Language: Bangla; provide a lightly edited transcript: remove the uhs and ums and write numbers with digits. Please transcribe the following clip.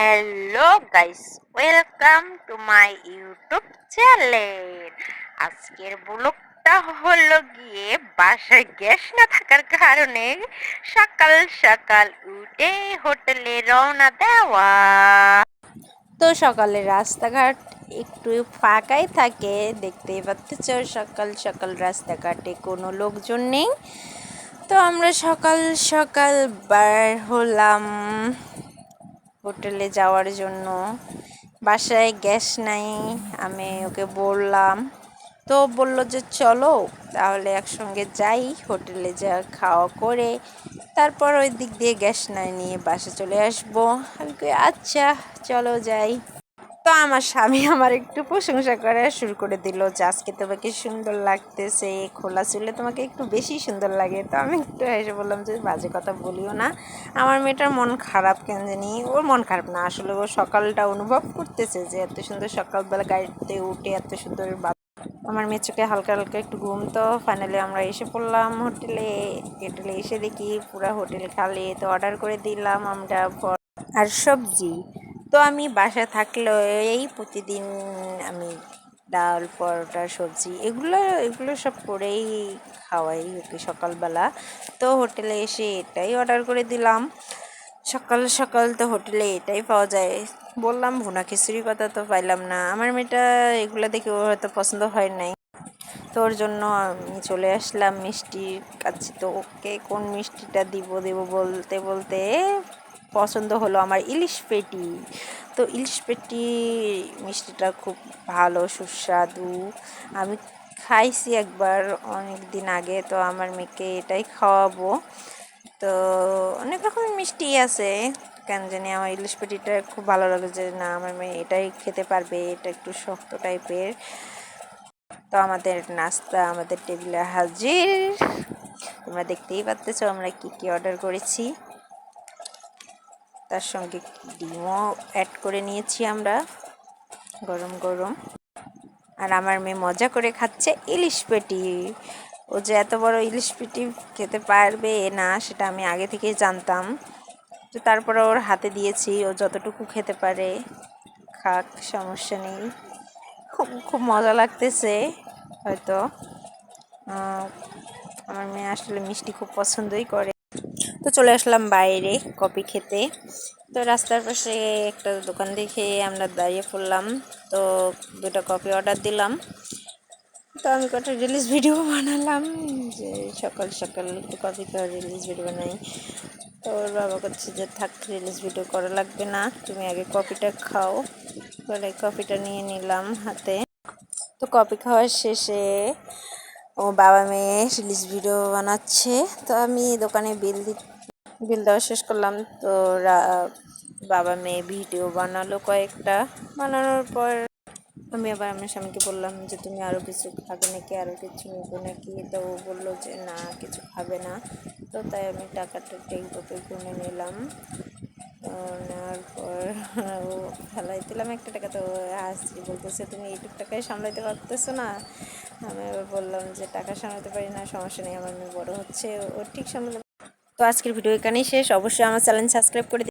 Hello guys, welcome to my YouTube channel. আজকের ব্লগটা হলো গিয়ে বাসায় গ্যাস না থাকার কারণে সকাল সকাল উঠে হোটেলে রওনা দেওয়া। তো সকালে রাস্তাঘাট একটু ফাঁকাই থাকে, দেখতেই পাচ্ছ সকাল সকাল রাস্তাঘাটে কোনো লোকজন নেই। তো আমরা সকাল সকাল বার হলাম হোটেলে যাওয়ার জন্য। বাসায় গ্যাস নাই, আমি ওকে বললাম, তো বললো যে চলো তাহলে একসঙ্গে যাই, হোটেলে যা খাওয়া করে তারপর ওই দিক দিয়ে গ্যাস নাই নিয়ে বাসা চলে আসবো। আমি কই আচ্ছা চলো যাই। তো আমার স্বামী আমার একটু প্রশংসা করা শুরু করে দিল যে আজকে তোমাকে সুন্দর লাগতেছে, খোলা চুলে তোমাকে একটু বেশি সুন্দর লাগে। তো আমি একটু হেসে বললাম যে বাজে কথা বলিও না, আমার মেয়েটার মন খারাপ কেন জানি। ওর মন খারাপ না, আসলে ও সকালটা অনুভব করতেছে যে এত সুন্দর সকালবেলা গাড়িতে উঠে এত সুন্দর আমার মেয়ে চোখে হালকা হালকা একটু ঘুম। তো ফাইনালি আমরা এসে পড়লাম হোটেলে। হোটেলে এসে দেখি পুরা হোটেল খালি। তো অর্ডার করে দিলাম আমরা আর সবজি। তো আমি বাসায় থাকলেও এই প্রতিদিন আমি ডাল পরোটা সবজি এগুলো সব করেই খাওয়াই ওকে সকালবেলা। তো হোটেলে এসে এটাই অর্ডার করে দিলাম। সকাল সকাল তো হোটেলে এটাই পাওয়া যায়। বললাম ভুনা খিচুড়ির কথা, তো পাইলাম না। আমার মেয়েটা এগুলো দেখে ওর হয়তো পছন্দ হয় নাই, তো ওর জন্য আমি চলে আসলাম মিষ্টির কাছে। তো ওকে কোন মিষ্টিটা দিব বলতে বলতে পছন্দ হলো আমার ইলিশ পেটি। তো ইলিশ পেটি মিষ্টিটা খুব ভালো, সুস্বাদু। আমি খাইছি একবার অনেক দিন আগে, তো আমার মেয়েকে এটাই খাওয়াবো। তো অনেক রকমের মিষ্টি আছে, কেন জানি আমার ইলিশ পেটিটা খুব ভালো লাগে, যে না আমার মেয়ে এটাই খেতে পারবে, এটা একটু শক্ত টাইপের। তো আমাদের নাস্তা আমাদের টেবিলে হাজির। তোমরা দেখতেই পাচ্ছ আমরা কি কি অর্ডার করেছি, তার সঙ্গে ডিমও অ্যাড করে নিয়েছি আমরা গরম গরম। আর আমার মেয়ে মজা করে খাচ্ছে ইলিশ পেটি। ও যে এত বড় ইলিশ পেটি খেতে পারবে না সেটা আমি আগে থেকেই জানতাম। তো তারপরে ওর হাতে দিয়েছি, ও যতটুকু খেতে পারে খাক, সমস্যা নেই। খুব খুব মজা লাগতেছে হয়তো। আমার মেয়ে আসলে মিষ্টি খুব পছন্দই করে। তো চলে আসলাম বাইরে কফি খেতে। তো রাস্তার পাশে একটা দোকান দেখে আমরা দাঁড়িয়ে পড়লাম। তো দুটো কফি অর্ডার দিলাম। তো আমি কটা রিলিজ ভিডিও বানালাম যে সকাল সকাল একটু কফি খাওয়ার রিলিজ ভিডিও বানাই। তো ওর বাবা করছে যে থাক, রিলিজ ভিডিও করা লাগবে না, তুমি আগে কফিটা খাও। বলে কফিটা নিয়ে নিলাম হাতে। তো কফি খাওয়ার শেষে ও বাবা মেয়ে রিলিজ ভিডিও বানাচ্ছে। তো আমি দোকানে বিল দেওয়া শেষ করলাম। তো বাবা মেয়ে ভিডিও বানালো কয়েকটা। বানানোর পর আমি আবার আমার স্বামীকে বললাম যে তুমি আরও কিছু খাবে নাকি, আরও কিছু নেবো নাকি। তো ও বললো যে না কিছু খাবে না। তো তাই আমি টাকাটা ঠিকভাবে গুনে নিলাম। তো নেওয়ার পর ও ফেলাই দিলাম একটা টাকা। তো হাসছি, বলতেছে তুমি এইটুকু টাকায় সামলাইতে পারতেছো না। আমি এবার বললাম যে টাকা সামলাতে পারি না, সমস্যা নেই, আমার মেয়ে বড়ো হচ্ছে, ও ঠিক সামলাতে। তো আজকের ভিডিও এখানেই শেষ। অবশ্যই আমার চ্যানেল সাবস্ক্রাইব করে